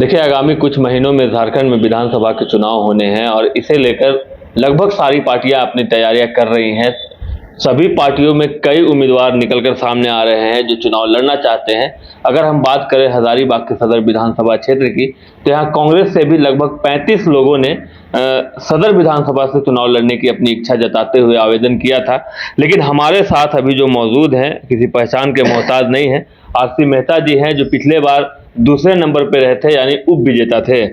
देखिए, आगामी कुछ महीनों में झारखंड में विधानसभा के चुनाव होने हैं और इसे लेकर लगभग सारी पार्टियां अपनी तैयारियां कर रही हैं। सभी पार्टियों में कई उम्मीदवार निकलकर सामने आ रहे हैं जो चुनाव लड़ना चाहते हैं। अगर हम बात करें हजारीबाग के सदर विधानसभा क्षेत्र की, तो यहाँ कांग्रेस से भी लगभग 35 लोगों ने सदर विधानसभा से चुनाव लड़ने की अपनी इच्छा जताते हुए आवेदन किया था। लेकिन हमारे साथ अभी जो मौजूद हैं, किसी पहचान के मोहताज नहीं है, आरसी मेहता जी हैं, जो पिछले बार दूसरे नंबर पे रहे थे, यानी उप विजेता थे।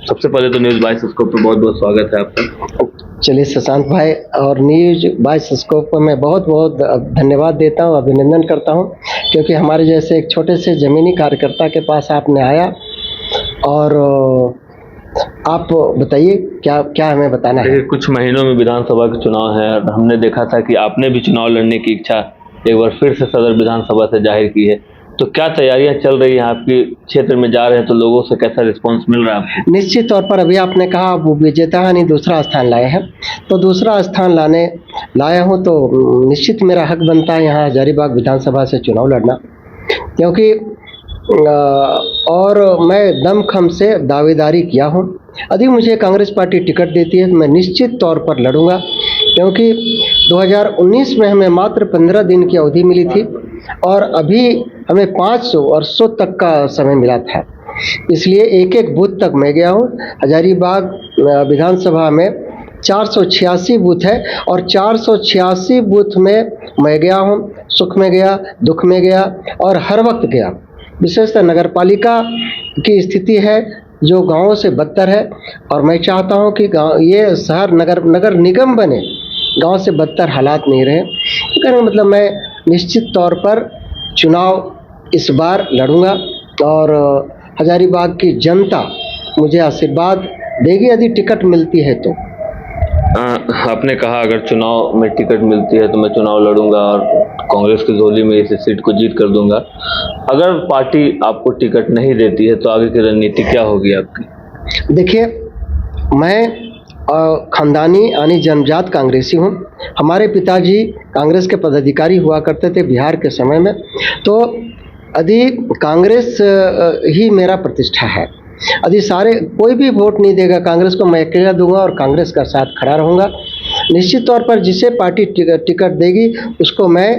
सबसे पहले तो न्यूज 22 स्कोप पे बहुत बहुत स्वागत है आपका। चलिए शशांक भाई, और न्यूज 22 स्कोप को मैं बहुत बहुत धन्यवाद देता हूँ, अभिनंदन करता हूँ, क्योंकि हमारे जैसे एक छोटे से ज़मीनी कार्यकर्ता के पास आपने आया। और आप बताइए क्या क्या हमें बताना है। कुछ महीनों में विधानसभा के चुनाव है और हमने देखा था कि आपने भी चुनाव लड़ने की इच्छा एक बार फिर से सदर विधानसभा से जाहिर की है, तो क्या तैयारियां चल रही हैं? आपके क्षेत्र में जा रहे हैं तो लोगों से कैसा रिस्पांस मिल रहा है आपको? निश्चित तौर पर अभी आपने कहा वो विजेता है, नहीं दूसरा स्थान लाए हैं, तो दूसरा स्थान लाया हूँ तो निश्चित मेरा हक बनता है यहाँ हजारीबाग विधानसभा से चुनाव लड़ना, क्योंकि और मैं दमखम से दावेदारी किया हूँ। यदि मुझे कांग्रेस पार्टी टिकट देती है तो मैं निश्चित तौर पर लड़ूंगा, क्योंकि 2019 में हमें मात्र 15 दिन की अवधि मिली थी और अभी हमें 500 और 100 तक का समय मिला था। इसलिए एक एक बूथ तक मैं गया हूँ। हजारीबाग विधानसभा में 486 बूथ है और 486 बूथ में मैं गया हूँ, सुख में गया, दुख में गया और हर वक्त गया। विशेषतः नगर पालिका की स्थिति है जो गांवों से बदतर है, और मैं चाहता हूं कि गांव ये शहर नगर निगम बने, गांव से बदतर हालात नहीं रहे। तो कहने का मतलब मैं निश्चित तौर पर चुनाव इस बार लड़ूंगा और हजारीबाग की जनता मुझे आशीर्वाद देगी यदि टिकट मिलती है तो। आपने कहा अगर चुनाव में टिकट मिलती है तो मैं चुनाव लड़ूंगा और कांग्रेस की झोली में इस सीट को जीत कर दूंगा। अगर पार्टी आपको टिकट नहीं देती है तो आगे की रणनीति क्या होगी आपकी? देखिए, मैं खानदानी यानी जन्मजात कांग्रेसी हूँ। हमारे पिताजी कांग्रेस के पदाधिकारी हुआ करते थे बिहार के समय में, तो यदि कांग्रेस ही मेरा प्रतिष्ठा है। यदि कोई भी वोट नहीं देगा कांग्रेस को, मैं अकेला दूंगा और कांग्रेस का साथ खड़ा रहूँगा। निश्चित तौर पर जिसे पार्टी टिकट देगी उसको मैं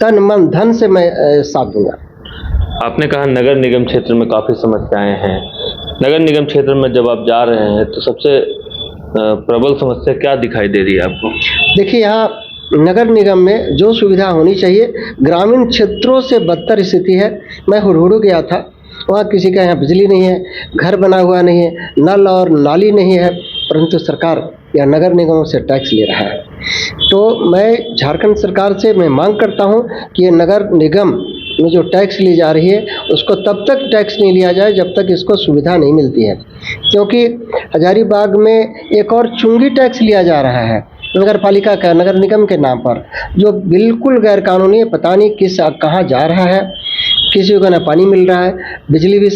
तन मन धन से मैं साथ दूंगा। आपने कहा नगर निगम क्षेत्र में काफ़ी समस्याएं हैं। नगर निगम क्षेत्र में जब आप जा रहे हैं तो सबसे प्रबल समस्या क्या दिखाई दे रही है आपको? देखिए, यहाँ नगर निगम में जो सुविधा होनी चाहिए ग्रामीण क्षेत्रों से बदतर स्थिति है। मैं हुडहुडू गया था, वहाँ किसी का यहाँ बिजली नहीं है, घर बना हुआ नहीं है, नल और नाली नहीं है, परंतु सरकार या नगर निगमों से टैक्स ले रहा है। तो मैं झारखंड सरकार से मैं मांग करता हूँ कि ये नगर निगम में जो टैक्स ली जा रही है उसको तब तक टैक्स नहीं लिया जाए जब तक इसको सुविधा नहीं मिलती है, क्योंकि हजारीबाग में एक और चुंगी टैक्स लिया जा रहा है नगर पालिका का, नगर निगम के नाम पर, जो बिल्कुल गैरकानूनी है। पता नहीं कहाँ जा रहा है, किसी को ना पानी मिल रहा है, बिजली भी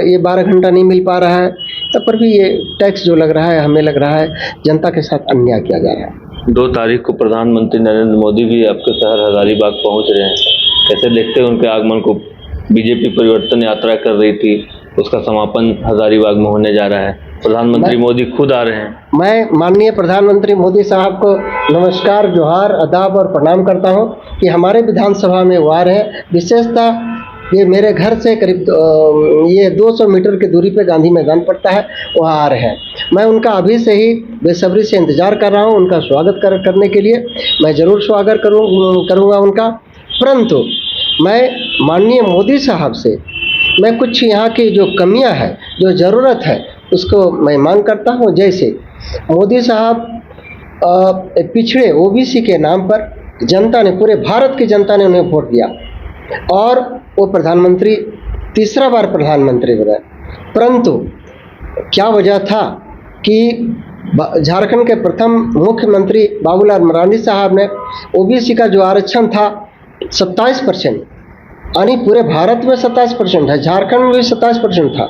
ये 12 घंटा नहीं मिल पा रहा है, तब पर भी ये टैक्स जो लग रहा है हमें लग रहा है जनता के साथ अन्याय किया जा रहा है। 2 तारीख को प्रधानमंत्री नरेंद्र मोदी भी आपके शहर हजारीबाग पहुंच रहे हैं, कैसे देखते हैं उनके आगमन को? बीजेपी परिवर्तन यात्रा कर रही थी, उसका समापन हजारीबाग में होने जा रहा है, प्रधानमंत्री मोदी खुद आ रहे हैं। मैं माननीय प्रधानमंत्री मोदी साहब को नमस्कार, जोहार, आदाब और प्रणाम करता हूं कि हमारे विधानसभा में वो आ रहे हैं। विशेषतः ये मेरे घर से करीब ये 200 मीटर की दूरी पे गांधी मैदान पड़ता है, वहाँ आ रहे हैं। मैं उनका अभी से ही बेसब्री से इंतज़ार कर रहा हूँ उनका स्वागत करने के लिए। मैं ज़रूर स्वागत करूँगा उनका, परंतु मैं माननीय मोदी साहब से मैं कुछ यहाँ की जो कमियाँ हैं, जो ज़रूरत है, उसको मैं मांग करता हूँ। जैसे मोदी साहब पिछड़े ओबीसी के नाम पर जनता ने, पूरे भारत की जनता ने उन्हें वोट दिया और वो प्रधानमंत्री तीसरा बार प्रधानमंत्री बने, परंतु क्या वजह था कि झारखंड के प्रथम मुख्यमंत्री बाबूलाल मरांडी साहब ने ओबीसी का जो आरक्षण था 27%, यानी पूरे भारत में 27% है, झारखंड में भी 27% था,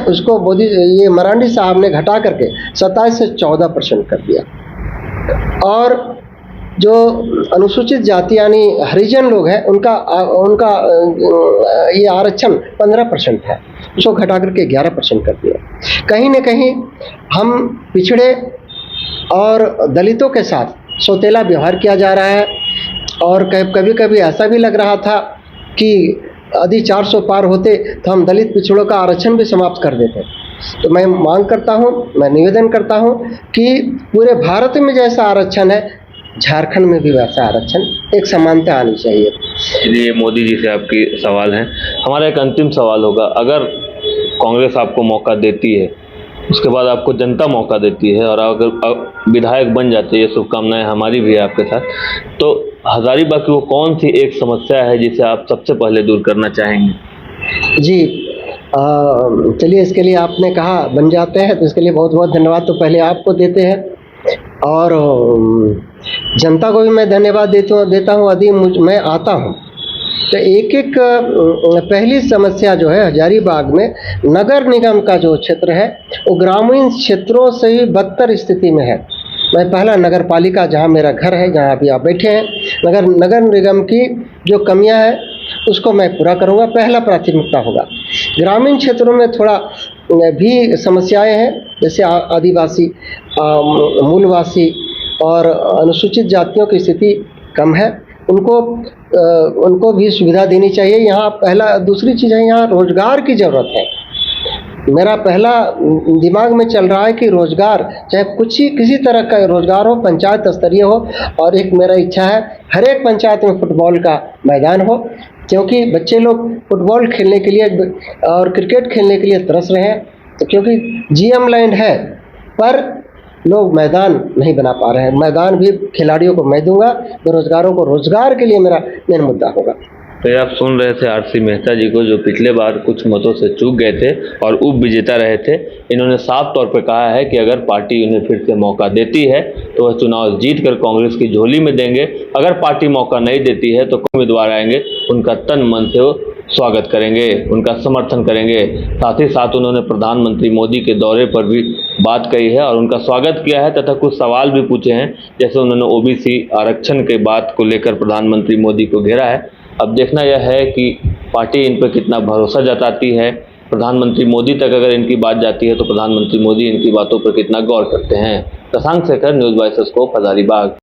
उसको ये मरांडी साहब ने घटा करके 27 से 14% कर दिया। और जो अनुसूचित जाति यानी हरिजन लोग हैं उनका उनका ये आरक्षण 15% है, उसको घटा करके 11% कर दिया। कहीं न कहीं हम पिछड़े और दलितों के साथ सौतेला व्यवहार किया जा रहा है और कभी-कभी ऐसा भी लग रहा था कि यदि 400 पार होते तो हम दलित पिछड़ों का आरक्षण भी समाप्त कर देते। तो मैं मांग करता हूँ, मैं निवेदन करता हूँ कि पूरे भारत में जैसा आरक्षण है, झारखंड में भी वैसा आरक्षण, एक समानता आनी चाहिए। चलिए, मोदी जी से आपकी सवाल है। हमारा एक अंतिम सवाल होगा, अगर कांग्रेस आपको मौका देती है, उसके बाद आपको जनता मौका देती है और अगर विधायक बन जाते हैं, ये शुभकामनाएं हमारी भी है आपके साथ, तो हजारीबाग की वो कौन सी एक समस्या है जिसे आप सबसे पहले दूर करना चाहेंगे? जी, चलिए, इसके लिए आपने कहा बन जाते हैं तो इसके लिए बहुत बहुत धन्यवाद तो पहले आपको देते हैं और जनता को भी मैं धन्यवाद देता हूँ। यदि मैं आता हूँ तो एक पहली समस्या जो है हजारीबाग में नगर निगम का जो क्षेत्र है वो ग्रामीण क्षेत्रों से ही बदतर स्थिति में है। मैं पहला नगर पालिका जहाँ मेरा घर है, जहाँ अभी आप बैठे हैं, नगर निगम की जो कमियां हैं उसको मैं पूरा करूँगा, पहला प्राथमिकता होगा। ग्रामीण क्षेत्रों में थोड़ा भी समस्याएं हैं, जैसे आदिवासी, मूलवासी और अनुसूचित जातियों की स्थिति कम है, उनको भी सुविधा देनी चाहिए। यहाँ दूसरी चीज़ है, यहाँ रोजगार की ज़रूरत है। मेरा पहला दिमाग में चल रहा है कि रोजगार, चाहे किसी तरह का रोजगार हो, पंचायत स्तरीय हो, और एक मेरा इच्छा है हर एक पंचायत में फुटबॉल का मैदान हो, क्योंकि बच्चे लोग फुटबॉल खेलने के लिए और क्रिकेट खेलने के लिए तरस रहे हैं। तो क्योंकि जीएम लैंड है पर लोग मैदान नहीं बना पा रहे हैं। मैदान भी खिलाड़ियों को मैं दूंगा, बेरोजगारों को रोजगार के लिए मेरा मेन मुद्दा होगा। तो ये आप सुन रहे थे आरसी मेहता जी को, जो पिछले बार कुछ मतों से चूक गए थे और उप विजेता रहे थे। इन्होंने साफ तौर पर कहा है कि अगर पार्टी उन्हें फिर से मौका देती है तो वह चुनाव जीत कर कांग्रेस की झोली में देंगे। अगर पार्टी मौका नहीं देती है तो उम्मीदवार आएंगे, उनका तन मन से वो स्वागत करेंगे, उनका समर्थन करेंगे। साथ ही साथ उन्होंने प्रधानमंत्री मोदी के दौरे पर भी बात कही है और उनका स्वागत किया है तथा कुछ सवाल भी पूछे हैं, जैसे उन्होंने ओबीसी आरक्षण के बात को लेकर प्रधानमंत्री मोदी को घेरा है। अब देखना यह है कि पार्टी इन पर कितना भरोसा जताती है। प्रधानमंत्री मोदी तक अगर इनकी बात जाती है तो प्रधानमंत्री मोदी इनकी बातों पर कितना गौर करते हैं। Shashank Shekhar, news bye scope, Hazaribagh.